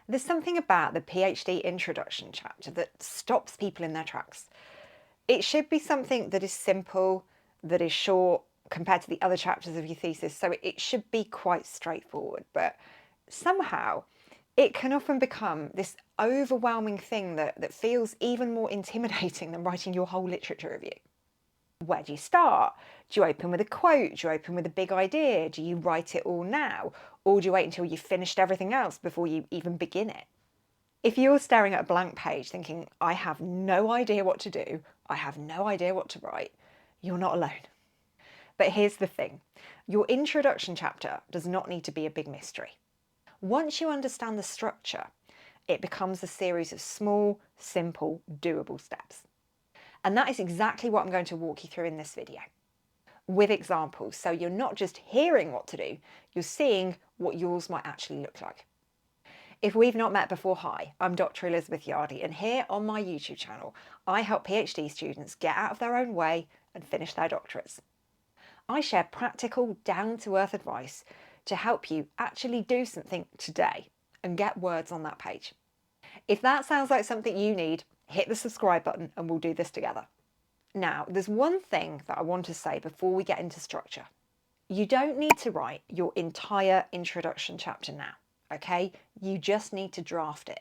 There's something about the PhD introduction chapter that stops people in their tracks. It should be something that is simple, that is short compared to the other chapters of your thesis, so it should be quite straightforward, but somehow it can often become this overwhelming thing that feels even more intimidating than writing your whole literature review. Where do you start? Do you open with a quote? Do you open with a big idea? Do you write it all now? Or do you wait until you've finished everything else before you even begin it? If you're staring at a blank page thinking, I have no idea what to do, I have no idea what to write, you're not alone. But here's the thing, your introduction chapter does not need to be a big mystery. Once you understand the structure, it becomes a series of small, simple, doable steps. And that is exactly what I'm going to walk you through in this video, with examples. So you're not just hearing what to do, you're seeing what yours might actually look like. If we've not met before, hi, I'm Dr. Elizabeth Yardy, and here on my YouTube channel, I help PhD students get out of their own way and finish their doctorates. I share practical, down-to-earth advice to help you actually do something today and get words on that page. If that sounds like something you need, hit the subscribe button and we'll do this together. Now, there's one thing that I want to say before we get into structure. You don't need to write your entire introduction chapter now, okay? You just need to draft it.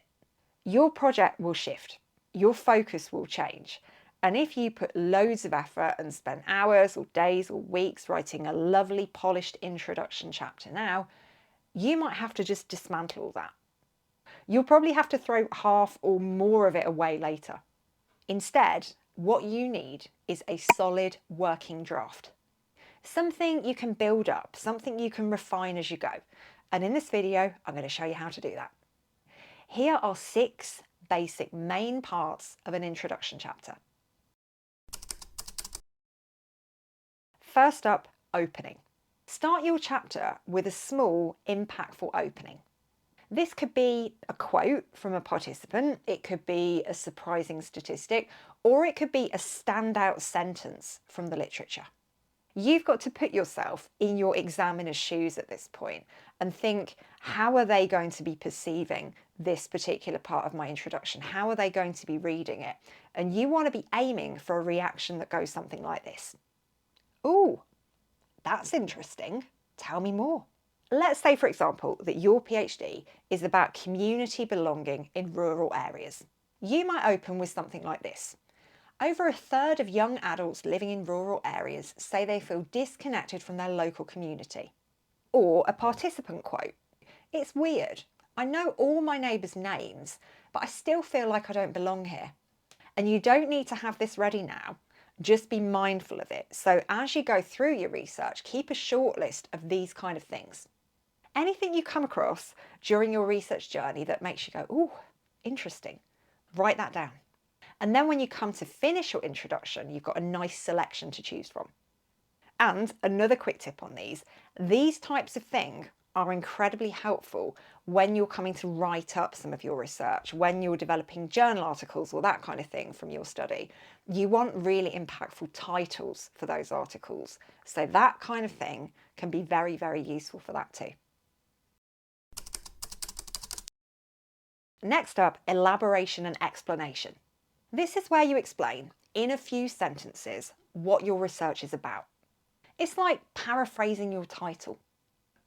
Your project will shift, your focus will change. And if you put loads of effort and spend hours or days or weeks writing a lovely polished introduction chapter now, you might have to just dismantle all that. You'll probably have to throw half or more of it away later. Instead, what you need is a solid working draft. Something you can build up, something you can refine as you go. And in this video, I'm going to show you how to do that. Here are 6 basic main parts of an introduction chapter. First up, opening. Start your chapter with a small, impactful opening. This could be a quote from a participant, it could be a surprising statistic, or it could be a standout sentence from the literature. You've got to put yourself in your examiner's shoes at this point and think, how are they going to be perceiving this particular part of my introduction? How are they going to be reading it? And you want to be aiming for a reaction that goes something like this. Ooh, that's interesting. Tell me more. Let's say, for example, that your PhD is about community belonging in rural areas. You might open with something like this. Over a third of young adults living in rural areas say they feel disconnected from their local community. Or a participant quote. It's weird. I know all my neighbours' names, but I still feel like I don't belong here. And you don't need to have this ready now. Just be mindful of it. So as you go through your research, keep a short list of these kind of things. Anything you come across during your research journey that makes you go, ooh, interesting, write that down. And then when you come to finish your introduction, you've got a nice selection to choose from. And another quick tip on these types of things are incredibly helpful when you're coming to write up some of your research, when you're developing journal articles or that kind of thing from your study. You want really impactful titles for those articles. So that kind of thing can be very, very useful for that too. Next up, elaboration and explanation. This is where you explain, in a few sentences, what your research is about. It's like paraphrasing your title.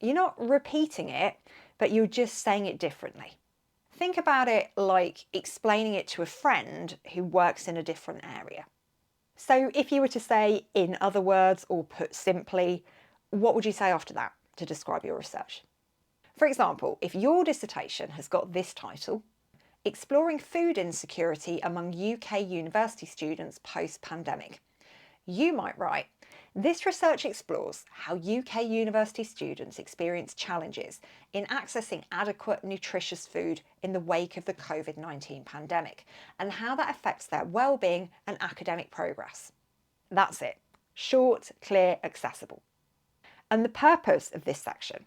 You're not repeating it, but you're just saying it differently. Think about it like explaining it to a friend who works in a different area. So if you were to say, in other words, or put simply, what would you say after that to describe your research? For example, if your dissertation has got this title, Exploring Food Insecurity Among UK University Students Post-Pandemic, you might write, this research explores how UK university students experience challenges in accessing adequate nutritious food in the wake of the COVID-19 pandemic and how that affects their well-being and academic progress. That's it. Short, clear, accessible. And the purpose of this section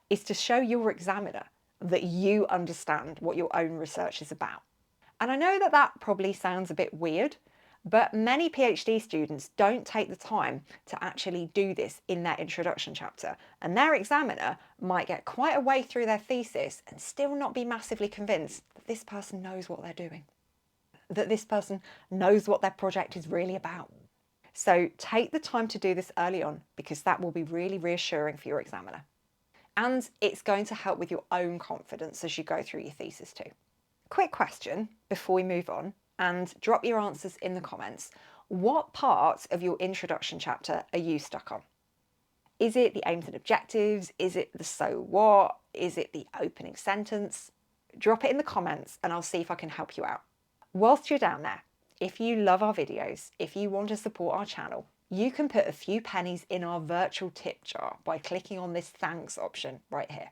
is to show your examiner that you understand what your own research is about. And I know that that probably sounds a bit weird, But many PhD students don't take the time to actually do this in their introduction chapter, and their examiner might get quite a way through their thesis and still not be massively convinced that this person knows what they're doing, that this person knows what their project is really about. So take the time to do this early on, because that will be really reassuring for your examiner. And it's going to help with your own confidence as you go through your thesis too. Quick question before we move on, and drop your answers in the comments. What part of your introduction chapter are you stuck on? Is it the aims and objectives? Is it the so what? Is it the opening sentence? Drop it in the comments and I'll see if I can help you out. Whilst you're down there, if you love our videos, if you want to support our channel, you can put a few pennies in our virtual tip jar by clicking on this thanks option right here.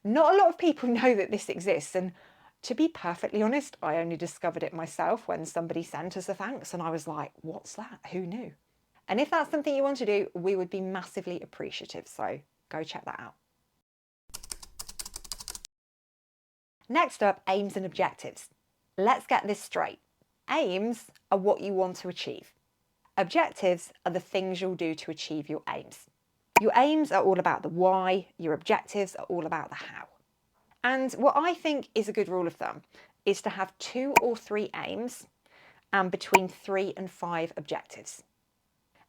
Not a lot of people know that this exists, and to be perfectly honest, I only discovered it myself when somebody sent us a thanks and I was like, what's that? Who knew? And if that's something you want to do, we would be massively appreciative, so go check that out. Next up, aims and objectives. Let's get this straight. Aims are what you want to achieve. Objectives are the things you'll do to achieve your aims. Your aims are all about the why, your objectives are all about the how. And what I think is a good rule of thumb is to have 2 or 3 aims and between 3 and 5 objectives.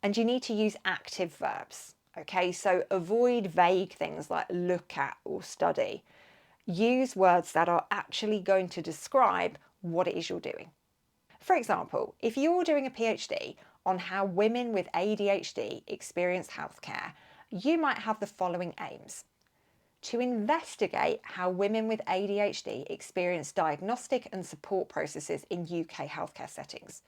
And you need to use active verbs, okay? So avoid vague things like look at or study. Use words that are actually going to describe what it is you're doing. For example, if you're doing a PhD on how women with ADHD experience healthcare, you might have the following aims: to investigate how women with ADHD experience diagnostic and support processes in UK healthcare settings,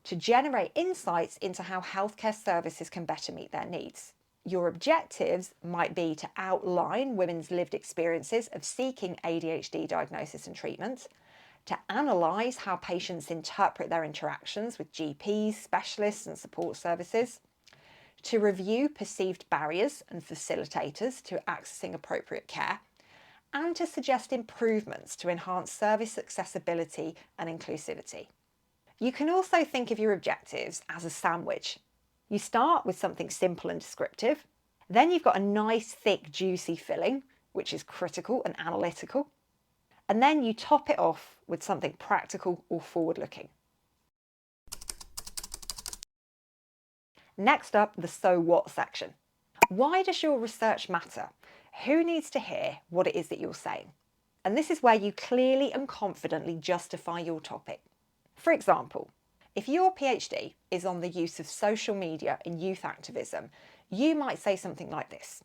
to generate insights into how healthcare services can better meet their needs. Your objectives might be to outline women's lived experiences of seeking ADHD diagnosis and treatment, to analyse how patients interpret their interactions with GPs, specialists and support services, to review perceived barriers and facilitators to accessing appropriate care, and to suggest improvements to enhance service accessibility and inclusivity. You can also think of your objectives as a sandwich. You start with something simple and descriptive, then you've got a nice, thick, juicy filling, which is critical and analytical, and then you top it off with something practical or forward-looking. Next up, the so what section. Why does your research matter? Who needs to hear what it is that you're saying? And this is where you clearly and confidently justify your topic. For example, if your PhD is on the use of social media in youth activism, you might say something like this: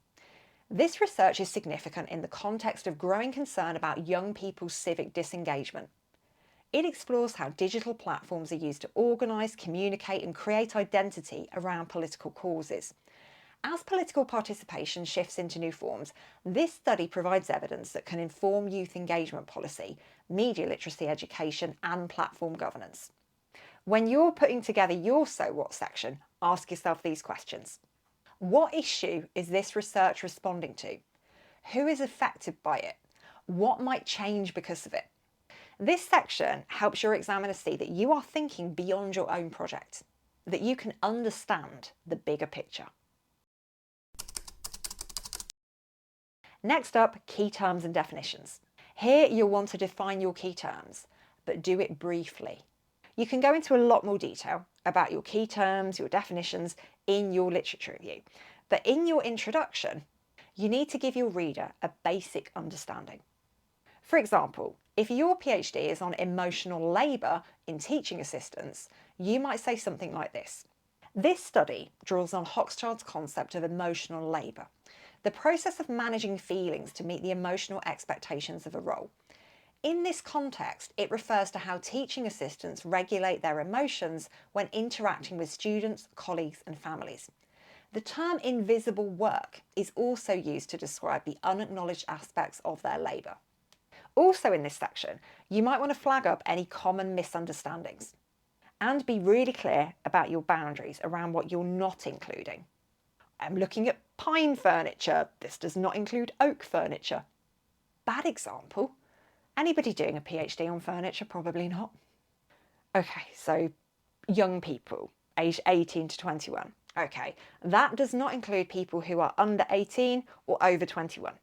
this research is significant in the context of growing concern about young people's civic disengagement. It explores how digital platforms are used to organise, communicate and create identity around political causes. As political participation shifts into new forms, this study provides evidence that can inform youth engagement policy, media literacy education and platform governance. When you're putting together your so what section, ask yourself these questions. What issue is this research responding to? Who is affected by it? What might change because of it? This section helps your examiner see that you are thinking beyond your own project, that you can understand the bigger picture. Next up, key terms and definitions. Here you'll want to define your key terms, but do it briefly. You can go into a lot more detail about your key terms, your definitions in your literature review, but in your introduction, you need to give your reader a basic understanding. For example, if your PhD is on emotional labour in teaching assistants, you might say something like this. This study draws on Hochschild's concept of emotional labour, the process of managing feelings to meet the emotional expectations of a role. In this context, it refers to how teaching assistants regulate their emotions when interacting with students, colleagues and families. The term invisible work is also used to describe the unacknowledged aspects of their labour. Also in this section, you might want to flag up any common misunderstandings and be really clear about your boundaries around what you're not including. I'm looking at pine furniture. This does not include oak furniture. Bad example. Anybody doing a PhD on furniture? Probably not. Okay, so young people, aged 18 to 21. Okay, that does not include people who are under 18 or over 21.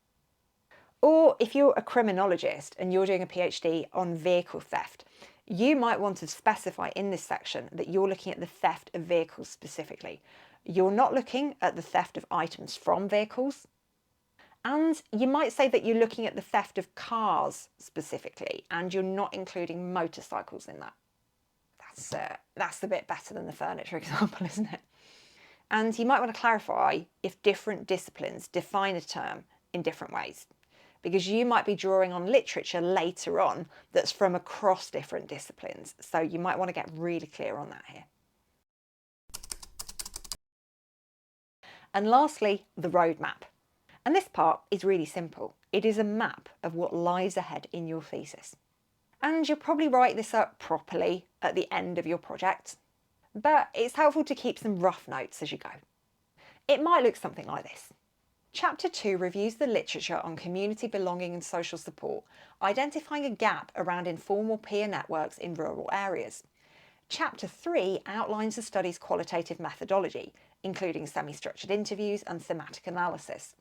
Or if you're a criminologist and you're doing a PhD on vehicle theft, you might want to specify in this section that you're looking at the theft of vehicles specifically. You're not looking at the theft of items from vehicles. And you might say that you're looking at the theft of cars specifically, and you're not including motorcycles in that. That's a bit better than the furniture example, isn't it? And you might want to clarify if different disciplines define a term in different ways, because you might be drawing on literature later on that's from across different disciplines. So you might want to get really clear on that here. And lastly, the roadmap. And this part is really simple. It is a map of what lies ahead in your thesis. And you'll probably write this up properly at the end of your project, but it's helpful to keep some rough notes as you go. It might look something like this. Chapter 2 reviews the literature on community belonging and social support, identifying a gap around informal peer networks in rural areas. Chapter 3 outlines the study's qualitative methodology, including semi-structured interviews and thematic analysis.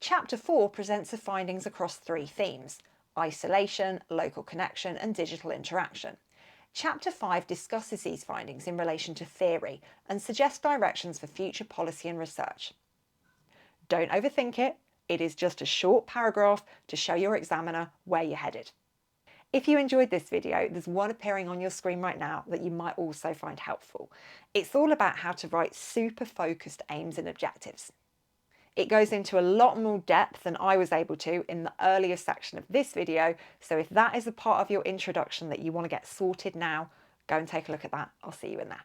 Chapter 4 presents the findings across 3 themes: isolation, local connection, and digital interaction. Chapter 5 discusses these findings in relation to theory and suggests directions for future policy and research. Don't overthink it. It is just a short paragraph to show your examiner where you're headed. If you enjoyed this video, there's one appearing on your screen right now that you might also find helpful. It's all about how to write super focused aims and objectives. It goes into a lot more depth than I was able to in the earlier section of this video, so if that is a part of your introduction that you want to get sorted now, go and take a look at that. I'll see you in there.